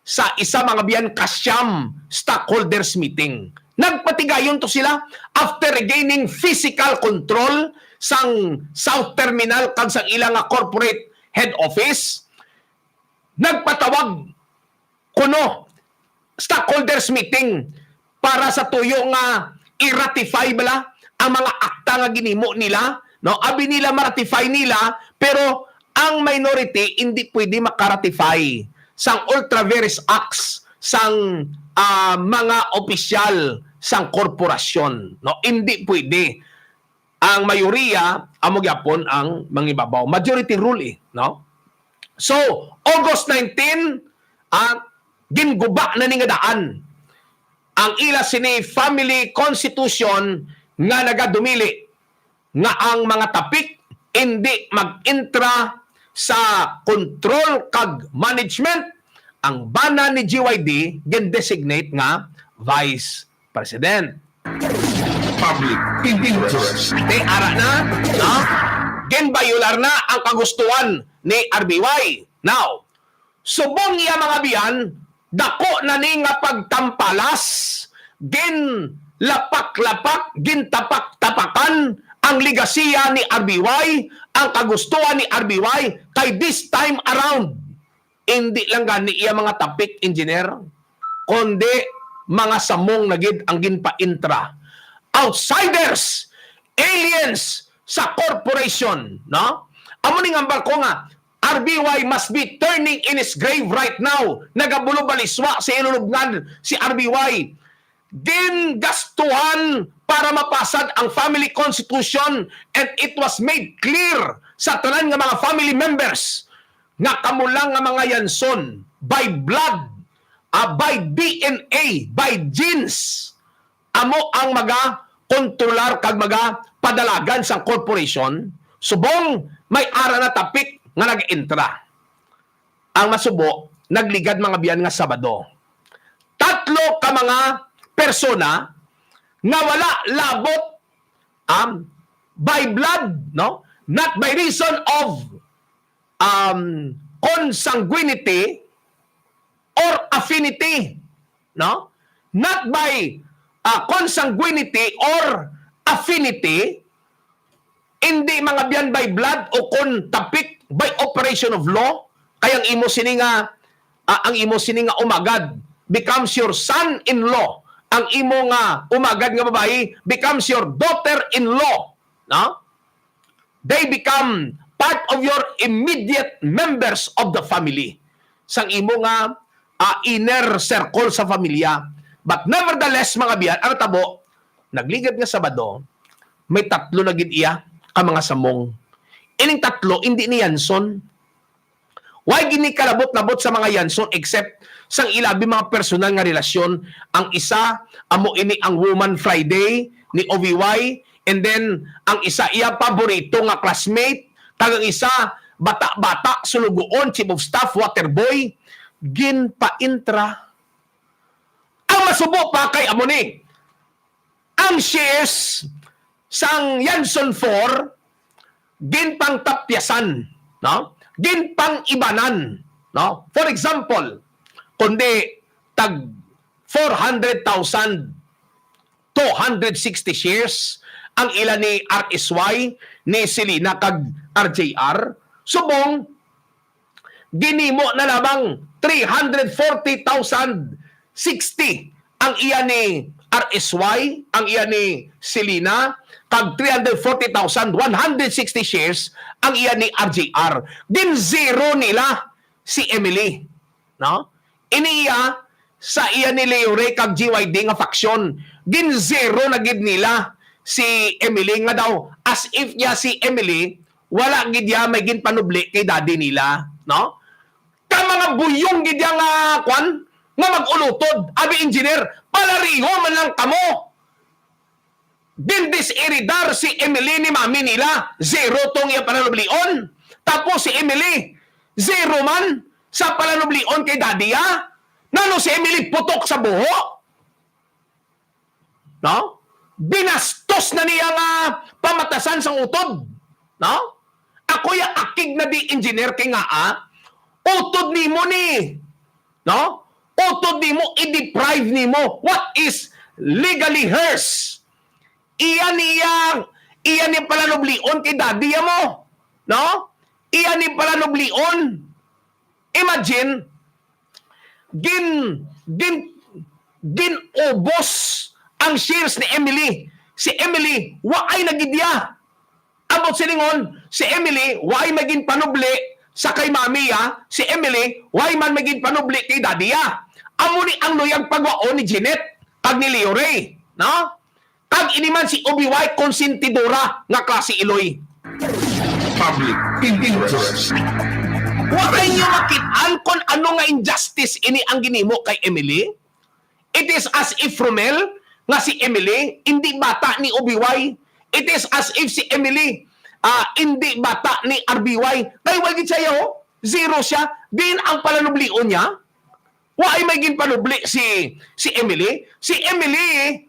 sa isa mga biyan kasyam stockholders meeting. Nagpatigayon to sila after regaining physical control sang South Terminal kag sang ilang corporate head office. Nagpatawag kuno stockholders meeting para sa tuyo nga i-ratify bala ang mga akta nga ginimo nila, no? Abi nila ma-ratify nila, pero ang minority hindi pwede makaratify sang ultra vires acts sang mga opisyal sang korporasyon, no? Hindi pwede. Ang mayoriya amo gyapon ang mangibabaw. Majority rule no? So, August 19, ginguba na ni nga daan ang ila sini family constitution nga nagadumili nga ang mga tapik hindi mag-intra sa control kag management. Ang bana ni GYD gen-designate nga vice president. Public interest. Ara na, no? Gen-bayular na ang kagustuhan ni RBY. Now, subong iya mga biyan, dako na ni nga pagtampalas, gin lapak-lapak, gin tapak-tapakan ang ligasiya ni RBY, ang kagustuhan ni RBY, kay this time around, hindi lang gani iya mga tapik engineer, kundi mga samong nagid ang ginpa-intra. Outsiders, aliens sa corporation, no? Amo ning ang barko nga, RBY must be turning in his grave right now. Nagabulubaliswa sa ilulubngan si RBY. Gingastuhan para mapasad ang family constitution, and it was made clear sa tanan nga mga family members nga kamulang nga mga yanson by blood, by DNA, by genes, amo ang mga kontrolar kag mga padalagan sa corporation, subong may ara na tapik nga nag-entra. Ang masubo, nagligad mga biyan nga Sabado. 3 ka mga persona nga wala labot by blood, no? Not by reason of consanguinity or affinity, no? Not by consanguinity or affinity, hindi mga biyan by blood o kon tapik by operation of law, kayang imo sini nga ang imo sini nga umagad becomes your son-in-law. Ang imo nga umagad nga babae becomes your daughter-in-law, no? They become part of your immediate members of the family. Sang imo nga inner circle sa familia. But nevertheless, mga biyan, ang tabo, nagligad nga Sabado, may 3 na gid iya ka mga samong. Ining 3, hindi ni Yanson. Why gini kalabot-labot sa mga Yanson except sang ilabi mga personal nga relasyon? Ang isa, amo ini ang Woman Friday ni OVY, and then ang isa iya paborito nga classmate, kag ang isa bata-bata sulugoon, chief of staff, waterboy, ginpa-intra. Ang masubo pa kay amo ni, ang shares sang Yanson 4 ginpang tapyasan, no? Ginpang ibanan, no? For example, kundi tag 400,260 shares ang ila ni RSY, ni Selena kag RJR, subong ginimo na lamang 340,060 ang iya ni RSY, ang iya ni Selena, kag 340,160 shares ang iya ni RJR. Din zero nila si Emily, no? Iniya sa iya ni Leo Ray kag GYD nga faksyon, din zero na gid nila si Emily nga daw as if niya si Emily wala gid ya may ginpanubli kay daddy nila, no? Ka mga buyong gid ya nga kwan nga mag-ulutod, abi engineer, palariho man lang kamo. Din disiridar si Emily ni mami nila, zero tong iya pananublion. Tapos si Emily, zero man sa pananublion kay daddy ya. Nano si Emily putok sa buho? No? Binastos na niya nga pamatasan sang utod. No? Ako ya akig na di engineer kay nga utod nimo ni. No? Utod nimo, i-deprive nimo what is legally hers. Iyan ni palanublion kay daddy mo. No? Iyan ni palanublion. Imagine, ubos ang shares ni Emily. Si Emily, waay nagidya. Abot silingon, si Emily, waay maging panubli sa kay mami si Emily, waay man maging panubli kay daddy Amo ni ang luyag pagwao ni Jeanette, kag ni Leo Ray. No? Kag iniman si OBY konsentidora nga klase Iloy. Public interest. Huwag niyo makitaan kung ano nga injustice ini ang ginimo kay Emily. It is as if Romel nga si Emily hindi bata ni OBY. It is as if si Emily hindi bata ni RBY. Kaya wag siya zero siya. Din ang palanublion niya. Why may ginpanubli si Emily? Si Emily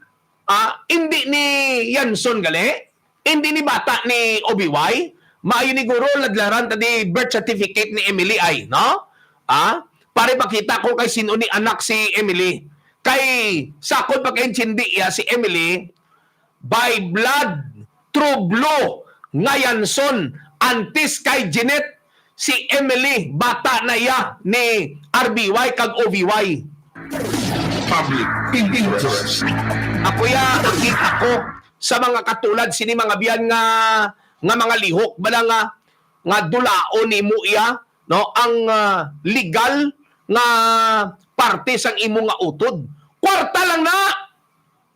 hindi ni Yanson gali, hindi ni bata ni OBY. Maayo ni guro ladlaran tadi birth certificate ni Emily ay, no? Pare pakita ko kay sino ni anak si Emily. Kay sakod pagkaintindi si Emily by blood, true blue, nga Yanson, antes kay Jeanette, si Emily, bata na iya ni RBY kag OVY. Public interest. Ako ako sa mga katulad sini mga biyan nga mga lihok bala nga nga dulaon ni mo iya, no, ang legal nga parte sang imo nga utod. Kwarta lang na,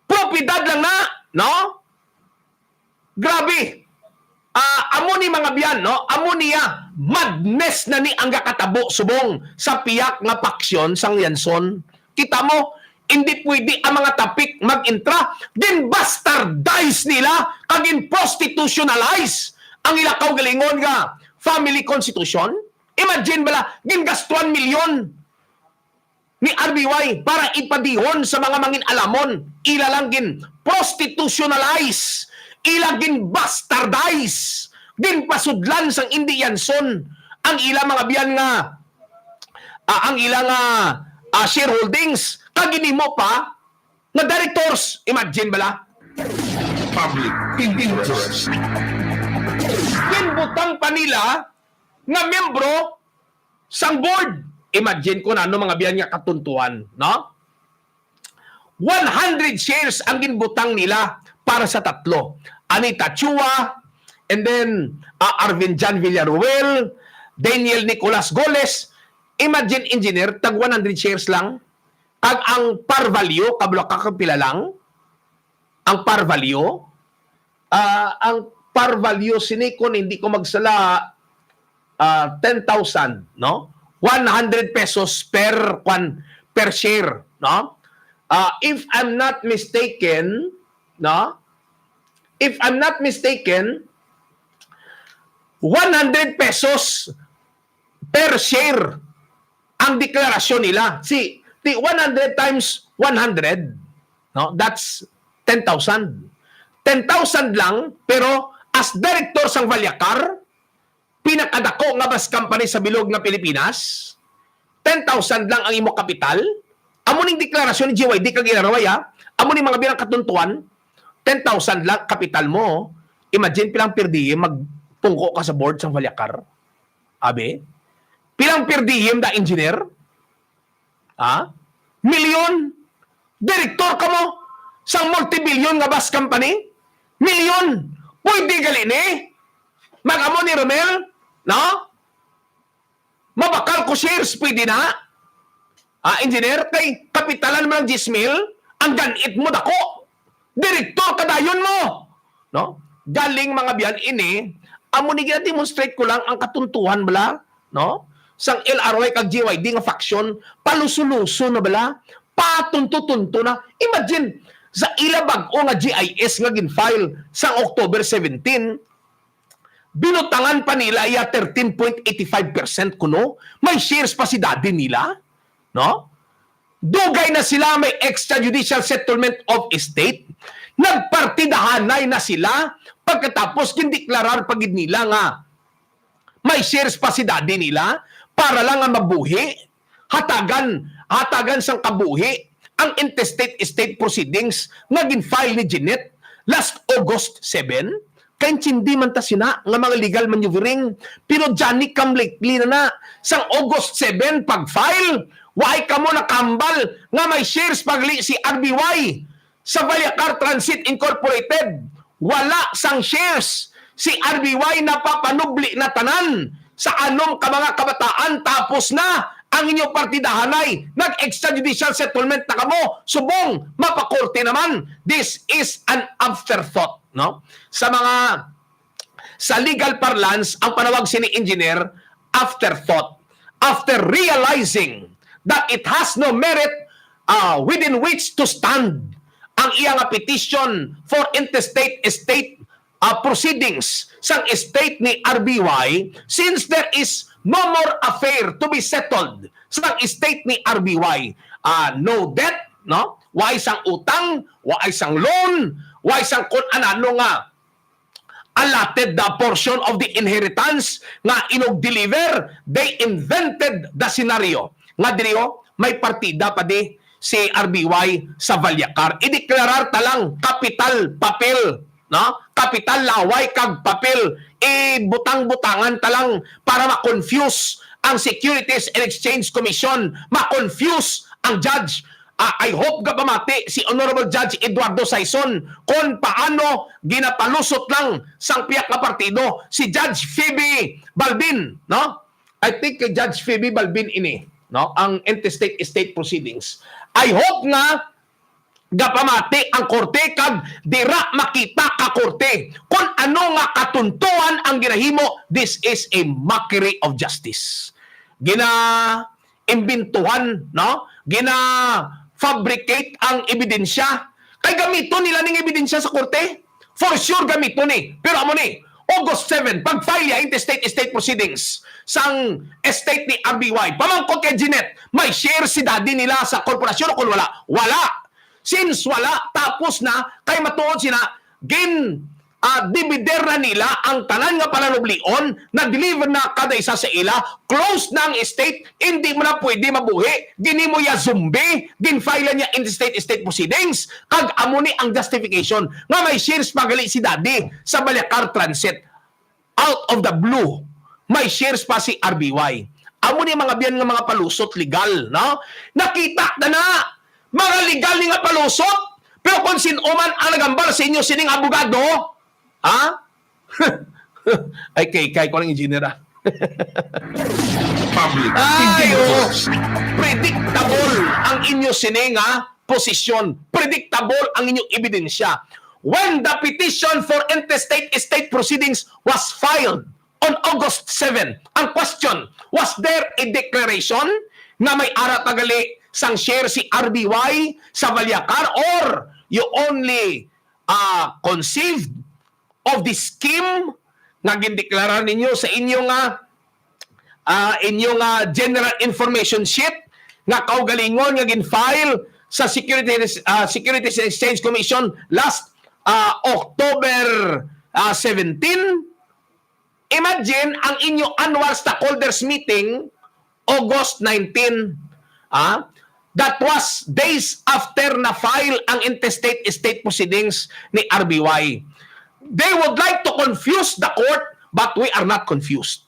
propiedad lang na, no? Grabe. Amo ni mga biyan, no? Amo niya, madness na ni ang kakatabo subong sa piyak nga paksyon sang Yanson. Kita mo, hindi pwede ang mga tapik mag-intra, din bastardize nila, kagin prostitutionalize ang ilakaw galingon nga family constitution. Imagine bala, gingastuan milyon ni RBY para ipadihon sa mga mangin alamon. Ila lang gin prostitutionalize, ila gin bastardize, gin pasudlan sang Indianson ang ila mga biyan nga ang ila nga shareholdings kaginimo pa nga directors. Imagine bala, Public interest. ginbutang pa nila nga membro sang board. Imagine ko na ano mga biyan nga katuntuan, no? 100 shares ang ginbutang nila para sa tatlo. Anita Chua, and then Arvin Jan Villaruel, Daniel Nicolas Goles. Imagine, engineer, tag 100 shares lang. Kag ang par value, kablo kakapila lang. Ang par value, sinikon, hindi ko magsala, 10,000, no? 100 pesos per share, no? If I'm not mistaken, no? If I'm not mistaken, 100 pesos per share ang deklarasyon nila. See, the 100 times 100, no? That's 10,000. 10,000 lang, pero as director sang Valyacar, pinakadako nga bus company sa bilog nga Pilipinas, 10,000 lang ang imo kapital. Amo ning deklarasyon ni GYD kag ginaraway, ha? Amo ning mga bilang katuntuan, 10,000 lang kapital mo. Imagine pilang pirdihim magpungko ka sa board sang Valyacar. Abe? Pilang pirdihim da engineer? Ha? Milyon? Direktor ka mo sang multi-billion nga bus company? Milyon? Pwede gali ni? Mag-amo ni Romel? No? Mabakal ko shares, pwede na? Engineer, kay kapitalan mo ng 10 mil, ang ganit mo dako. Direktor kadayon mo. No? Galing mga biyan ini, amo ni gina-demonstrate ko lang ang katuntuhan bala, no? Sang LRY kag GYD nga faction, palusuluso na bala, patunto-tunto na. Imagine, sa ilabag o nga GIS nga gin-file sang October 17, binutangan pa nila iya 13.85% kuno. May shares pa si daddy nila, no? Dugay na sila, may extrajudicial settlement of estate. Nagpartidahanay na sila pagkatapos kindeklarar pagid nila nga may shares pa si daddy nila para lang nga mabuhi, hatagan sang kabuhi ang intestate estate proceedings nga gin-file ni Jeanette last August 7. Kaya hindi man ta sina nga mga legal maneuvering, pero Johnny come lately na sang August 7 pag-file, why ka mo nakambal nga may shares pagli si RBY sa Valyacar Transit Incorporated. Wala sang shares si RBY na papanubli na tanan sa anong ka mga kabataan, tapos na ang inyong partidahanay, nag-extrajudicial settlement na kamo, subong mapakorte naman. This is an afterthought, no? Sa legal parlance, ang panawag sini engineer, afterthought. After realizing that it has no merit within which to stand ang iyang petition for intestate estate proceedings sang estate ni RBY, since there is no more affair to be settled sang estate ni RBY. No debt, no? Wa isang utang, wa isang loan, wa isang kun anano nga allotted the portion of the inheritance nga inog-deliver. They invented the scenario. Nga diriyo, may partida pa di si RBY sa Valyacar. Ideklarar talang kapital papel, no? Kapital laway kag papel. Butang-butangan talang para ma-confuse ang Securities and Exchange Commission, ma-confuse ang judge, I hope gabamati si Honorable Judge Eduardo Saison kung paano ginapalusot lang sang piyak na partido si Judge Phoebe Balbin, no? I think kay Judge Phoebe Balbin ini, no, ang interstate estate proceedings. I hope nga gapamati ang korte kag dira makita ka korte kung ano nga katuntuan ang ginahimo. This is a mockery of justice. Imbintuhan, no? Fabricate ang ebidensya. Kay gamito nila ning ebidensya sa korte. For sure gamito ni. Pero amo ni, August 7, pag-file ya interstate estate proceedings sang estate ni RBY. Pamangkot kay Jeanette, may share si daddy nila sa korporasyon o kung wala? Wala. Since wala, tapos na, kay matuod sina, divider na nila ang tanan nga palanublion, na-deliver na kada isa sa ila, close na ang estate, hindi mo na pwede mabuhi, gini mo ya zombie, ginfile niya in the state estate proceedings, kag amo ni ang justification, nga may shares pagali si daddy sa Balyacar Transit. Out of the blue, may shares pa si RBY. Amo ni mga biyan nga mga palusot legal, no? Nakita na mga legal ni nga palusot, pero kung sinuman ang nagambal sa inyo sining abogado, ha? Ay, kay ko lang engineer. Ay, predictable ang inyo sining posisyon. Predictable ang inyong ebidensya. When the petition for interstate estate proceedings was filed on August 7, ang question, was there a declaration na may ara tagali sang share si RBY sa Balyacar, or you only conceived of the scheme nga gindeklara ninyo sa inyong general information sheet nga kaugalingon nga ginfile sa Securities and Exchange Commission last October 17. Imagine ang inyong annual stockholders meeting August 19. That was days after na file ang interstate estate proceedings ni RBY. They would like to confuse the court, but we are not confused.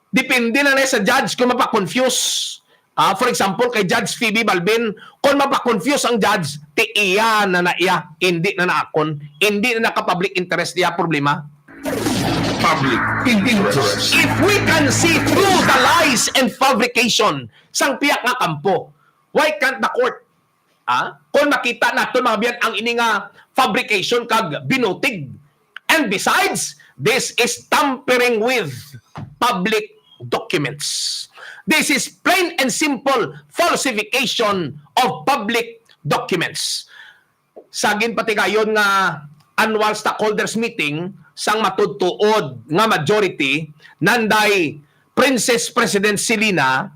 Depende na sa judge kung mapa-confuse. For example, kay Judge Phoebe Balbin, kung mapa-confuse ang judge, ti iya na naiya, hindi na naakon, hindi na naka-public interest niya problema. Public interest. If we can see through the lies and fabrication sang piyak nga kampo, why can't the court? Kung makita natin mga biyan ang ini nga fabrication kag binutig. And besides, this is tampering with public documents. This is plain and simple falsification of public documents. Sagin pati kayon nga annual stockholders meeting sang matudtuod nga majority nanday Princess President Silina,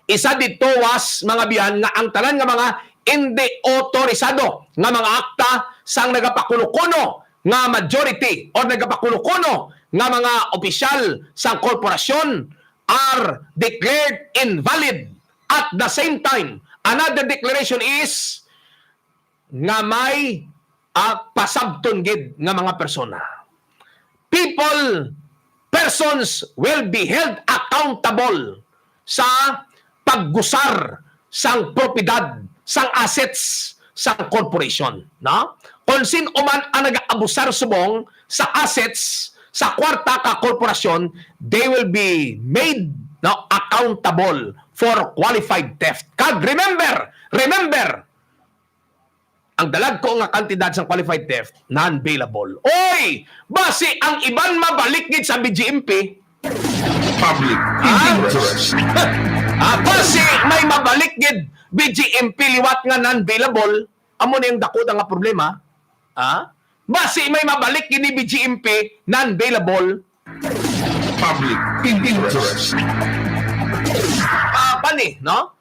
isa dito was mga biyan nga ang tanan nga mga hindi otorisado nga mga akta sang nagapakuno-kuno nga majority o nagapakuno-kuno nga mga opisyal sang korporasyon are declared invalid. At the same time, another declaration is nga may pasabtongid nga mga persona. Persons will be held accountable sa paggusar sang propiedad, sang assets sang corporation, no? Kung sino man ang nag-abusar subong sa assets sa kwarta ka korporasyon, they will be made accountable for qualified theft. Kag remember, ang dalag ko nga kantidad sa qualified theft, non-bailable. Oy! Base ang iban mabalik gid sa BGMP. Public interest. Base may mabalik gid BGMP liwat nga non-bailable, amo na yung dakod nga problema. Base may mabalik gid ni BGMP non-bailable. Public interest. Pani, no?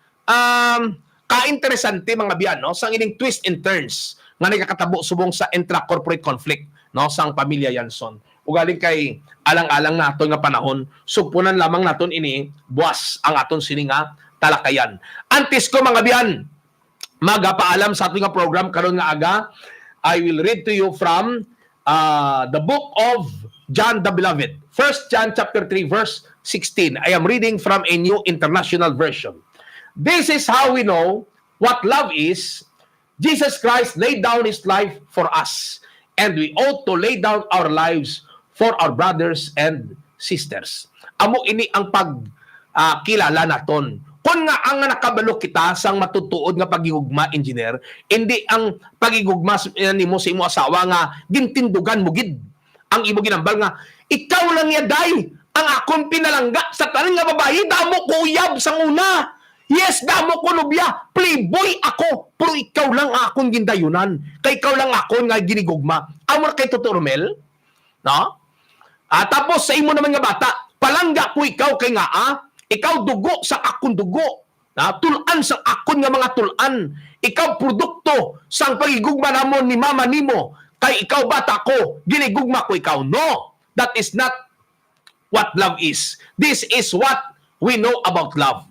Ka-interesante mga biyan, no? Sang ining twist and turns nga nagakatabo subong sa intra-corporate conflict, no? Sang pamilya Yanson. Ugaling kay alang-alang naton nga panahon, sugpunan lamang naton ini buwas ang aton sini nga talakayan. Antes ko mga biyan, magapaalam sa ating nga program karon nga aga, I will read to you from the book of John the Beloved. 1 John chapter 3 verse 16. I am reading from a New International Version. This is how we know what love is. Jesus Christ laid down His life for us, and we ought to lay down our lives for our brothers and sisters. Amo ini ang kilala naton. Kung nga ang nakabalo kita sang matutuod nga pagigugma, engineer, hindi ang pagigugma nimo sa imo asawa nga gintindugan mo gid. Ang imo ginambal nga ikaw lang yaday ang akong pinalangga sa tanan nga babayi, damo ko uyab sang una. Yes, damo ko lubya, playboy ako, pero ikaw lang akong gindayunan. Kay ikaw lang ako nga ginigugma. Amo kay Totoo Romel, no? Tapos sa imo naman nga bata, palangga ko ikaw kay nga ikaw dugo sa akong dugo. Tulan sa akon nga mga tulan. Ikaw produkto sang pagigugma namon ni mama nimo. Kay ikaw bata ko, ginigugma ko ikaw. No, that is not what love is. This is what we know about love.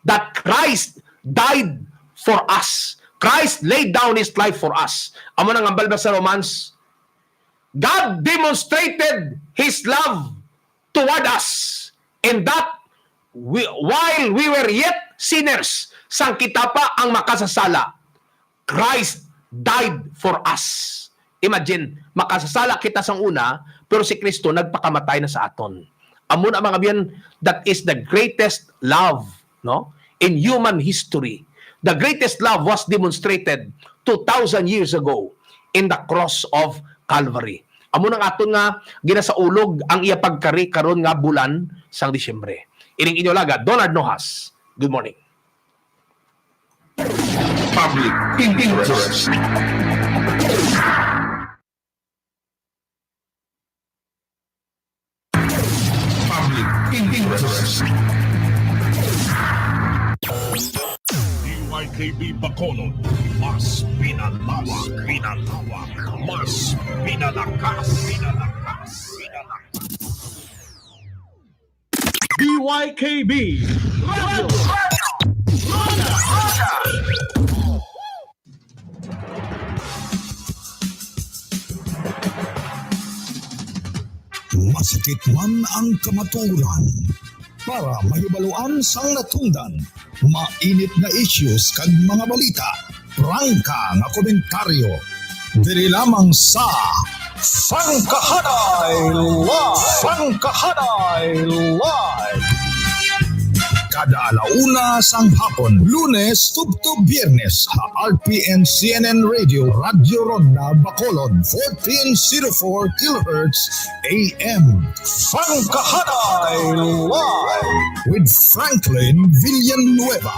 That Christ died for us. Christ laid down His life for us. Amo nang ambal ba sa Romans? God demonstrated His love toward us in that while we were yet sinners, sang kita pa ang makasasala, Christ died for us. Imagine, makasasala kita sang una, pero si Kristo nagpakamatay na sa aton. Amo na mga biyan, that is the greatest love, no? In human history. The greatest love was demonstrated 2,000 years ago in the cross of Calvary. Amo nang aton nga ginasaulog ang iya pagkari karon nga bulan sang Disyembre. Ining inyo laga, DONARD NOJAS. Good morning. Public interest. Public interest. DYKB Bacolod, mas pinalawak, mas pinalakas. DYKB Radio. Masakit man ang kamaturan. Para mahibaluan sang natungdan, mainit na issues kag mga balita, prangka nga komentaryo, diri lamang sa Sangkahanay Live! Kada alauna sang hapon, Lunes tubto Biyernes, sa RPN CNN Radio, Radio Ronda, Bacolod, 1404 kHz AM. Sangkahanay Live with Franklin Villanueva.